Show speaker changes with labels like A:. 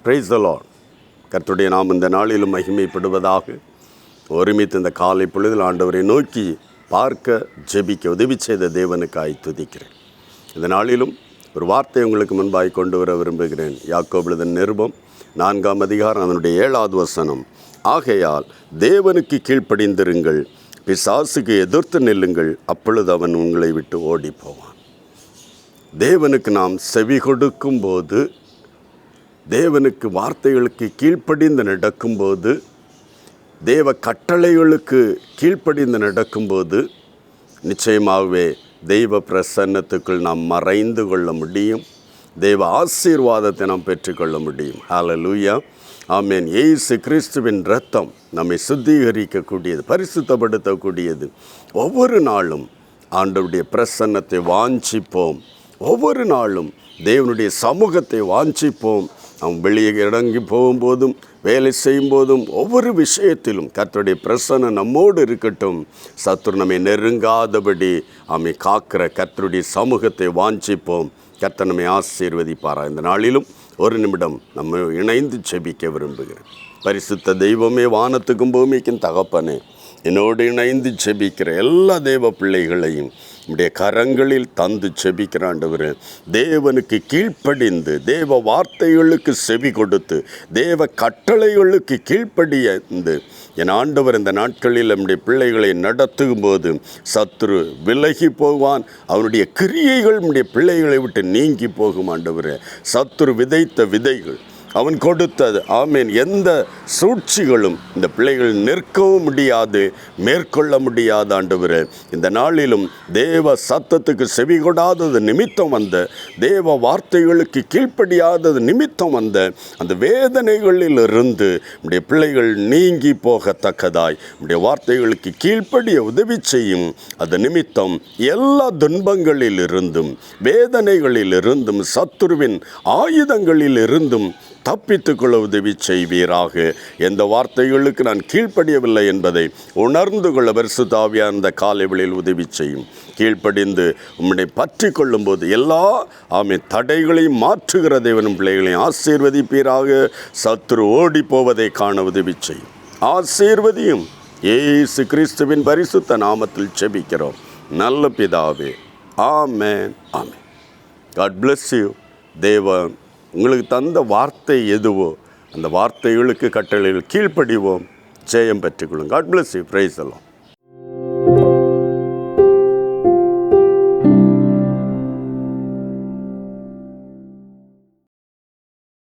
A: Price the Lord. கர்த்தருடைய நாம் இந்த நாளிலும் மகிமைப்படுவதாக. ஒருமித்து இந்த காலை பொழுதில் ஆண்டவரை நோக்கி பார்க்க ஜெபிக்க உதவி செய்த தேவனுக்காய் துதிக்கிறேன். இந்த நாளிலும் ஒரு வார்த்தை உங்களுக்கு முன்பாய் கொண்டு வர விரும்புகிறேன். யாக்கோபு எழுதின நிருபம் 4ஆம் அதிகாரம் அதனுடைய 7வது வசனம். ஆகையால் தேவனுக்கு கீழ்ப்படிந்திருங்கள், பிசாசுக்கு எதிர்த்து நில்லுங்கள், அப்பொழுது அவன் உங்களை விட்டு ஓடி போவான். தேவனுக்கு நாம் செவி கொடுக்கும்போது, தேவனுக்கு வார்த்தைகளுக்கு கீழ்ப்படிந்து நடக்கும்போது, தேவ கட்டளைகளுக்கு கீழ்ப்படிந்து நடக்கும்போது நிச்சயமாகவே தெய்வ பிரசன்னத்துக்குள் நாம் மறைந்து கொள்ள முடியும். தெய்வ ஆசீர்வாதத்தை நாம் பெற்றுக்கொள்ள முடியும். ஹல்லேலூயா, ஆமென். இயேசு கிறிஸ்துவின் இரத்தம் நம்மை சுத்திகரிக்கக்கூடியது, பரிசுத்தப்படுத்தக்கூடியது. ஒவ்வொரு நாளும் ஆண்டவருடைய பிரசன்னத்தை வாஞ்சிப்போம். ஒவ்வொரு நாளும் தேவனுடைய சமூகத்தை வாஞ்சிப்போம். நாம் வெளியே இறங்கி போகும்போதும், வேலை செய்யும்போதும், ஒவ்வொரு விஷயத்திலும் கர்த்தருடைய பிரசன்னம் நம்மோடு இருக்கட்டும். சத்துரு நம்மை நெருங்காதபடி நம்மை காக்கிற கர்த்தருடைய சமூகத்தை வாஞ்சிப்போம். கர்த்தர் நம்மை ஆசீர்வதிப்பாரா. இந்த நாளிலும் ஒரு நிமிடம் நம்ம இணைந்து ஜெபிக்க விரும்புகிறேன். பரிசுத்த தெய்வமே, வானத்துக்கும் பூமிக்கும் தகப்பனே, என்னோடு இணைந்து ஜெபிக்கிற எல்லா தேவ பிள்ளைகளையும் நம்முடைய கரங்களில் தந்து ஜெபிக்கிற ஆண்டவரே, தேவனுக்கு கீழ்ப்படிந்து, தேவ வார்த்தைகளுக்கு செவி கொடுத்து, தேவ கட்டளைகளுக்கு கீழ்ப்படிந்து என் ஆண்டவர் இந்த நாட்களில் நம்முடைய பிள்ளைகளை நடத்தும் போது சத்துரு விலகி போவான். அவனுடைய கிரியைகள் நம்முடைய பிள்ளைகளை விட்டு நீங்கி போகும். ஆண்டவரே, சத்துரு விதைத்த விதைகள், அவன் கொடுத்தது, ஆமேன், எந்த சூழ்ச்சிகளும் இந்த பிள்ளைகள் நிற்கவும் முடியாது, மேற்கொள்ள முடியாது. ஆண்டவரே, இந்த நாளிலும் தேவ சத்தத்துக்கு செவி கொடாதது நிமித்தம் வந்த, தேவ வார்த்தைகளுக்கு கீழ்ப்படியாதது நிமித்தம் வந்த அந்த வேதனைகளில் இருந்து நம்முடைய பிள்ளைகள் நீங்கி போகத்தக்கதாய் நம்முடைய வார்த்தைகளுக்கு கீழ்ப்படிய உதவி செய்யும். அது நிமித்தம் எல்லா துன்பங்களில் இருந்தும், வேதனைகளில் இருந்தும், சத்துருவின் ஆயுதங்களில் இருந்தும் தப்பித்துக்கொள்ள உதவி செய்வீராக. எந்த வார்த்தைகளுக்கு நான் கீழ்ப்படியவில்லை என்பதை உணர்ந்து கொள்ள பரிசுத்த ஆவியானவர் அந்த காலைகளில் உதவி செய்யும். கீழ்ப்படிந்து உம்மை பற்றி கொள்ளும்போது எல்லா தடைகளையும் மாற்றுகிற தேவனும் பிள்ளைகளையும் ஆசீர்வதிப்பீராக. சத்துரு ஓடி போவதை காண உதவி செய்யும். ஆசீர்வதியும். இயேசு கிறிஸ்துவின் பரிசுத்த நாமத்தில் ஜெபிக்கிறோம் நல்ல பிதாவே, ஆமென், ஆமென். God bless you. தேவன் உங்களுக்கு தந்த வார்த்தை எதுவோ அந்த வார்த்தைகளுக்கு கட்டளைகள் கீழ்ப்படிவோம், ஜெயம் பெற்றுக்கொள்ளும். God bless you. Praise the Lord.